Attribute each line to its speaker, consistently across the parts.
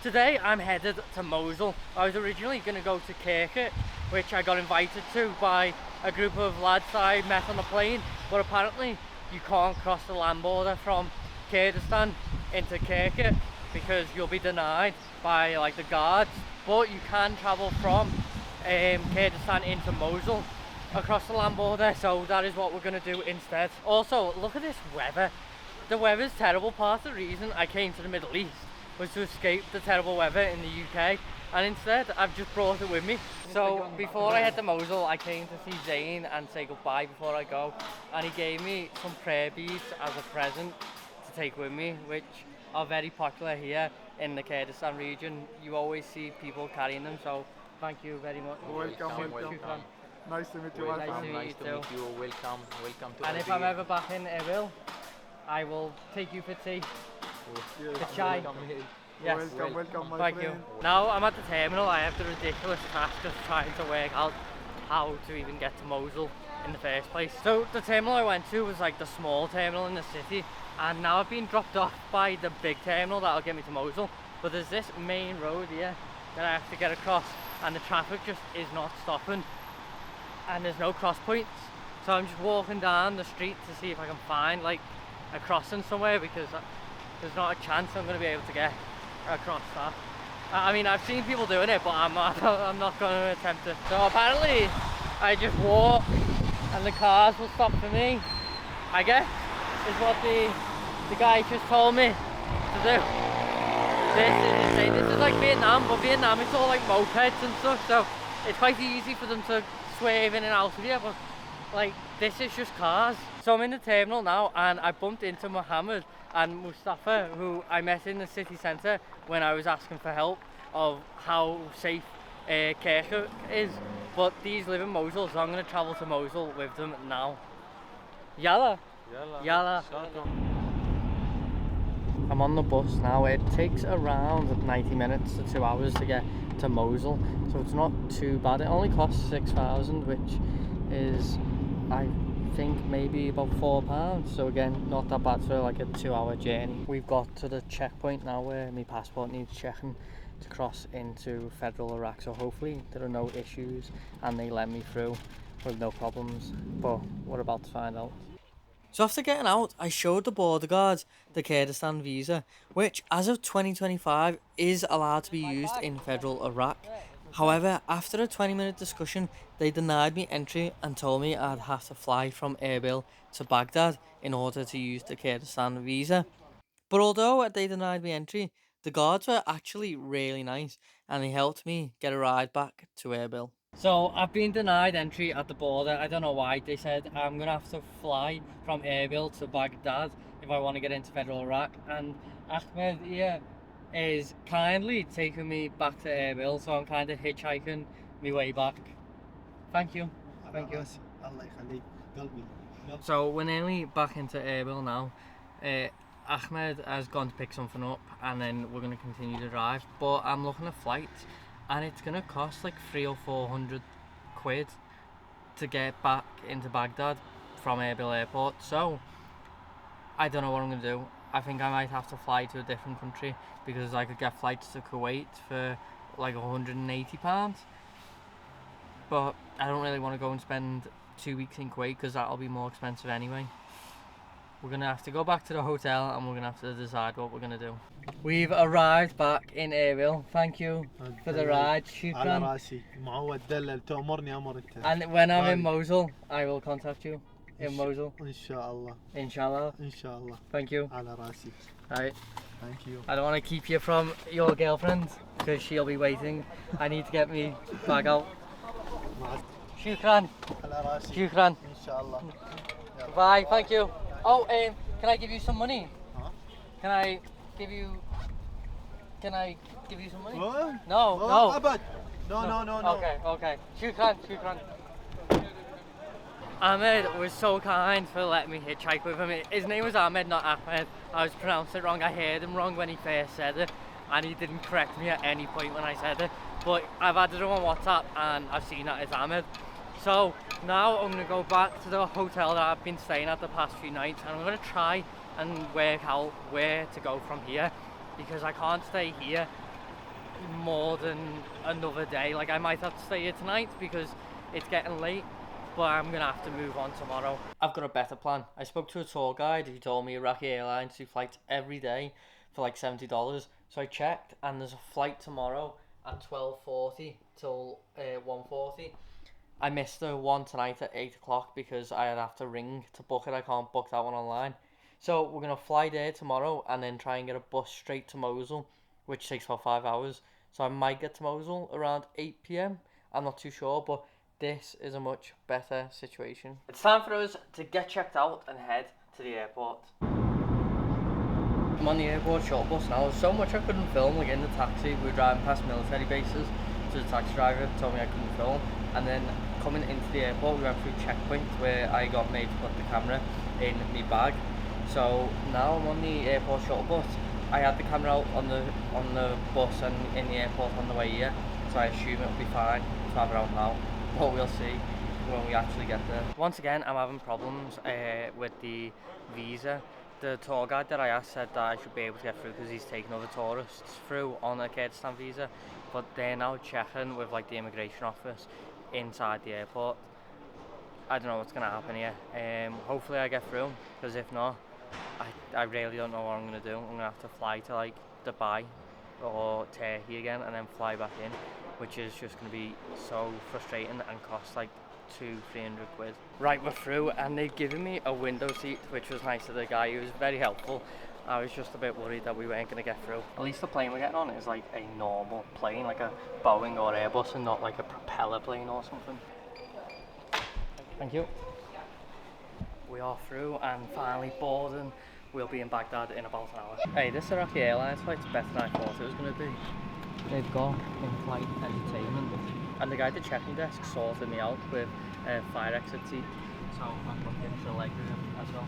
Speaker 1: Today I'm headed to Mosul. I was originally going to go to Kirkuk, which I got invited to by a group of lads I met on the plane, but apparently you can't cross the land border from Kurdistan into Kirkuk because you'll be denied by like the guards, but you can travel from Kurdistan into Mosul across the land border, so that is what we're going to do instead. Also, look at this weather. The weather's terrible. Part of the reason I came to the Middle East was to escape the terrible weather in the UK, and instead I've just brought it with me. So before I head to Mosul, I came to see Zayn and say goodbye before I go, and he gave me some prayer beads as a present to take with me, which are very popular here in the Kurdistan region. You always see people carrying them, so thank you very much.
Speaker 2: Welcome. Nice to meet you.
Speaker 1: Nice to meet you.
Speaker 3: Welcome to
Speaker 1: And if I'm ever back in Erbil, I will take you for tea.
Speaker 2: Yes.
Speaker 1: The chai. Yes.
Speaker 2: Welcome, my
Speaker 1: Thank
Speaker 2: friend.
Speaker 1: you. Now I'm at the terminal. I have the ridiculous task of trying to work out how to even get to Mosul in the first place. So the terminal I went to was like the small terminal in the city, and now I've been dropped off by the big terminal that'll get me to Mosul. But there's this main road here that I have to get across, and the traffic just is not stopping, and there's no cross points. So I'm just walking down the street to see if I can find like a crossing somewhere, because there's not a chance I'm going to be able to get across that. I mean, I've seen people doing it, but I'm not going to attempt it. So apparently I just walk and the cars will stop for me, I guess, is what the guy just told me to do. This is insane. This is like Vietnam, but Vietnam it's all like mopeds and stuff, so it's quite easy for them to swerve in and out of here, but like this is just cars. So I'm in the terminal now, and I bumped into Mohammed and Mustafa, who I met in the city centre when I was asking for help of how safe Kirkuk is. But these live in Mosul, so I'm going to travel to Mosul with them now. Yalla! Yalla! I'm on the bus now. It takes around 90 minutes to 2 hours to get to Mosul, so it's not too bad. It only costs 6,000, which is, I think, maybe about £4. So again, not that bad for like a 2-hour journey. We've got to the checkpoint now where my passport needs checking to cross into federal Iraq, so hopefully there are no issues and they let me through with no problems, but we're about to find out. So after getting out, I showed the border guards the Kurdistan visa, which as of 2025 is allowed to be used in federal Iraq. However, after a 20-minute discussion, they denied me entry and told me I'd have to fly from Erbil to Baghdad in order to use the Kurdistan visa. But although they denied me entry, the guards were actually really nice and they helped me get a ride back to Erbil. So I've been denied entry at the border. I don't know why. They said I'm going to have to fly from Erbil to Baghdad if I want to get into federal Iraq, and Ahmed here is kindly taking me back to Erbil, so I'm kind of hitchhiking my way back. Thank you. Thank you. So we're nearly back into Erbil now. Ahmed has gone to pick something up and then we're going to continue to drive, but I'm looking at flights and it's going to cost like 300 or 400 quid to get back into Baghdad from Erbil airport, so I don't know what I'm going to do. I think I might have to fly to a different country, because I could get flights to Kuwait for like £180, but I don't really want to go and spend 2 weeks in Kuwait because that'll be more expensive anyway. We're going to have to go back to the hotel and we're going to have to decide what we're going to do. We've arrived back in Erbil. Thank you for the ride. Shukran. And when I'm in Mosul, I will contact you. In Mosul.
Speaker 2: Inshallah.
Speaker 1: Inshallah.
Speaker 2: Inshallah.
Speaker 1: Thank you. Right.
Speaker 2: Thank you.
Speaker 1: I don't want to keep you from your girlfriend because she'll be waiting. I need to get me bag out. Shukran. Shukran.
Speaker 2: Inshallah.
Speaker 1: Bye. Thank you. Oh, can I give you some money?
Speaker 2: Huh?
Speaker 1: Can I give you some money?
Speaker 2: What?
Speaker 1: No,
Speaker 2: Oh,
Speaker 1: no.
Speaker 2: Abad. No.
Speaker 1: Okay. Shukran. Ahmed was so kind for letting me hitchhike with him. His name was Ahmed, not Ahmed. I was pronouncing it wrong. I heard him wrong when he first said it, and he didn't correct me at any point when I said it. But I've added him on WhatsApp and I've seen that it's Ahmed. So now I'm going to go back to the hotel that I've been staying at the past few nights, and I'm going to try and work out where to go from here, because I can't stay here more than another day. Like, I might have to stay here tonight because it's getting late, but I'm gonna have to move on tomorrow. I've got a better plan. I spoke to a tour guide who told me Iraqi Airlines do flights every day for like $70. So I checked, and there's a flight tomorrow at 12:40 till 1:40. I missed the one tonight at 8 o'clock because I'd have to ring to book it. I can't book that one online. So we're going to fly there tomorrow and then try and get a bus straight to Mosul, which takes about 5 hours. So I might get to Mosul around 8 p.m. I'm not too sure, but this is a much better situation. It's time for us to get checked out and head to the airport. I'm on the airport shuttle bus now. There's so much I couldn't film, like in the taxi. We were driving past military bases, so the taxi driver told me I couldn't film. And then coming into the airport, we went through checkpoint where I got made to put the camera in my bag. So now I'm on the airport shuttle bus. I had the camera out on the bus and in the airport on the way here, so I assume it'll be fine to have it out now. But we'll see when we actually get there. Once again, I'm having problems with the visa. The tour guide that I asked said that I should be able to get through because he's taking other tourists through on a Kurdistan visa, but they're now checking with like the immigration office inside the airport. I don't know what's gonna happen here. Hopefully I get through, because if not, I really don't know what I'm gonna do. I'm gonna have to fly to like Dubai or Turkey again and then fly back in, which is just gonna be so frustrating and cost like 200-300 quid. Right, we're through, and they've given me a window seat, which was nice of the guy. He was very helpful. I was just a bit worried that we weren't going to get through. At least the plane we're getting on is like a normal plane, like a Boeing or Airbus, and not like a propeller plane or something. Thank you. We are through and finally boarding. We'll be in Baghdad in about an hour. Hey, this Iraqi Airlines flight's better than I thought it was going to be. They've got in-flight entertainment, and the guy at the check-in desk sorted me out with a fire exit seat, so I'm looking for leg room as well.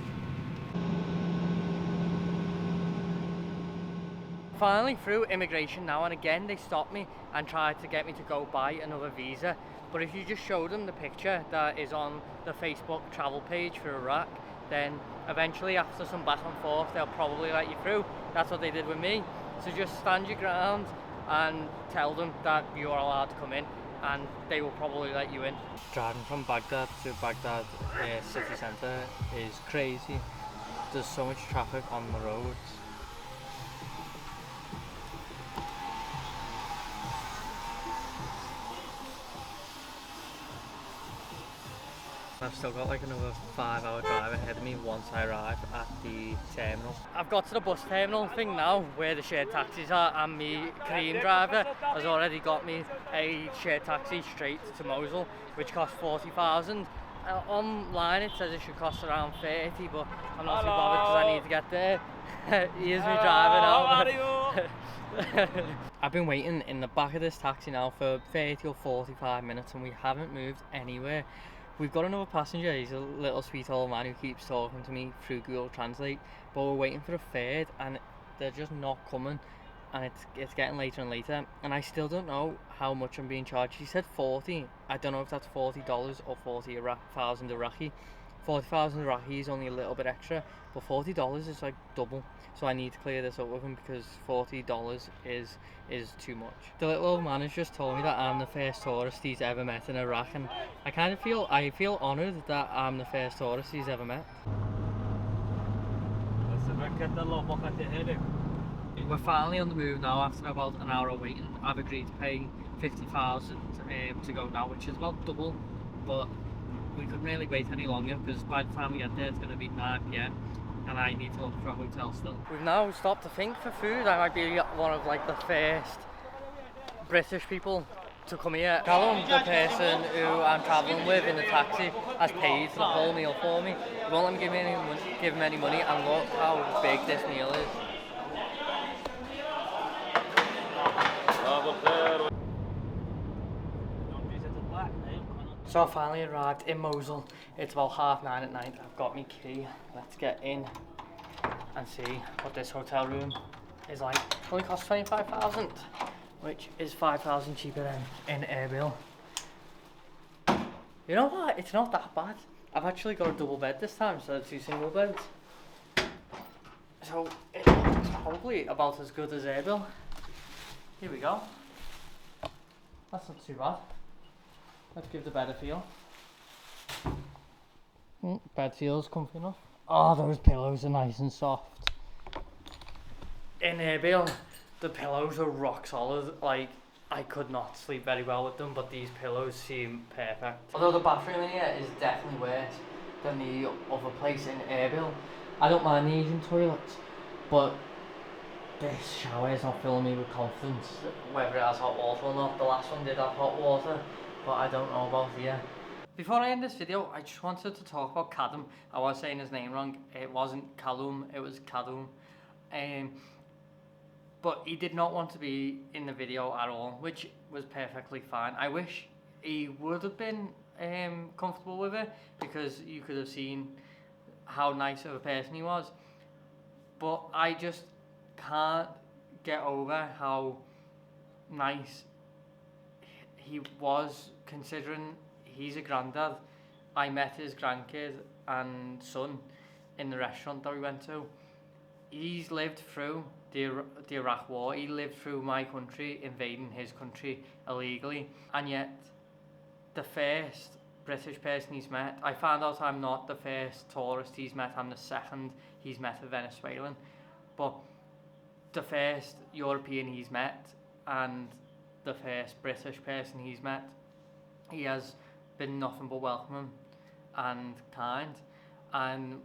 Speaker 1: Finally through immigration now, and again they stopped me and tried to get me to go buy another visa. But if you just show them the picture that is on the Facebook travel page for Iraq, then eventually after some back and forth they'll probably let you through. That's what they did with me. So just stand your ground and tell them that you are allowed to come in, and they will probably let you in. Driving from Baghdad to Baghdad city centre is crazy. There's so much traffic on the roads. I've still got like another 5-hour drive ahead of me once I arrive at the terminal. I've got to the bus terminal thing now where the shared taxis are, and my Korean driver has already got me a shared taxi straight to Mosul, which costs 40,000. Online it says it should cost around 30, but I'm not too bothered because I need to get there. Here's me driving out. I've been waiting in the back of this taxi now for 30 or 45 minutes and we haven't moved anywhere. We've got another passenger. He's a little sweet old man who keeps talking to me through Google Translate, but we're waiting for a third and they're just not coming, and it's getting later and later, and I still don't know how much I'm being charged. He said 40. I don't know if that's $40 or 40,000 Iraqi. 40,000 Iraqi is only a little bit extra, but $40 is like double. So I need to clear this up with him because $40 is too much. The little old man has just told me that I'm the first tourist he's ever met in Iraq, and I feel honoured that I'm the first tourist he's ever met. We're finally on the move now after about an hour of waiting. I've agreed to pay 50,000 to go now, which is about double, but we couldn't really wait any longer because by the time we get there it's going to be 9 p.m. and I need to look for a hotel still. We've now stopped to think for food. I might be one of like the first British people to come here. Callum, the person who I'm travelling with in the taxi, has paid for the whole meal for me. He won't let me give him any money, and look how big this meal is. So I finally arrived in Mosul. It's about 9:30 at night. I've got my key. Let's get in and see what this hotel room is like. It only costs 25,000, which is 5,000 cheaper than in Erbil. You know what? It's not that bad. I've actually got a double bed this time instead of 2 single beds. So it's probably about as good as Erbil. Here we go. That's not too bad. Let's give the bed a feel. Bed feels comfy enough. Oh, those pillows are nice and soft. In Erbil, the pillows are rock solid. Like, I could not sleep very well with them, but these pillows seem perfect. Although the bathroom in here is definitely worse than the other place in Erbil. I don't mind the Asian toilets, but this shower is not filling me with confidence whether it has hot water or not. The last one did have hot water, but I don't know about here. Before I end this video, I just wanted to talk about Kadum. I was saying his name wrong. It wasn't Kalum, it was Kadum. But he did not want to be in the video at all, which was perfectly fine. I wish he would have been comfortable with it, because you could have seen how nice of a person he was. But I just can't get over how nice he was, considering he's a granddad. I met his grandkid and son in the restaurant that we went to. He's lived through the Iraq war. He lived through my country invading his country illegally, and yet the first British person he's met, I found out I'm not the first tourist he's met, I'm the second he's met a Venezuelan, but the first European he's met and the first British person he's met, he has been nothing but welcoming and kind. And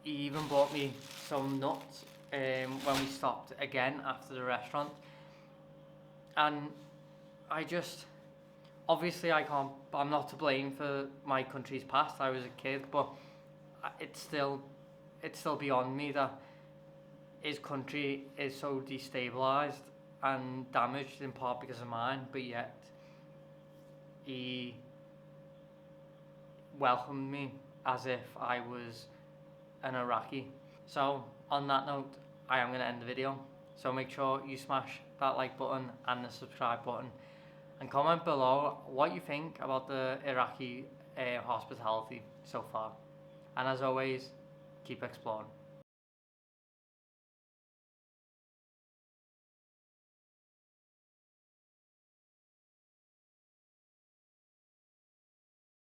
Speaker 1: he even bought me some nuts when we stopped again after the restaurant. And I just, obviously I'm not to blame for my country's past. I was a kid, but it's still beyond me that his country is so destabilised and damaged in part because of mine, but yet he welcomed me as if I was an Iraqi. So on that note, I am going to end the video. So make sure you smash that like button and the subscribe button, and comment below what you think about the Iraqi hospitality so far. And as always, keep exploring.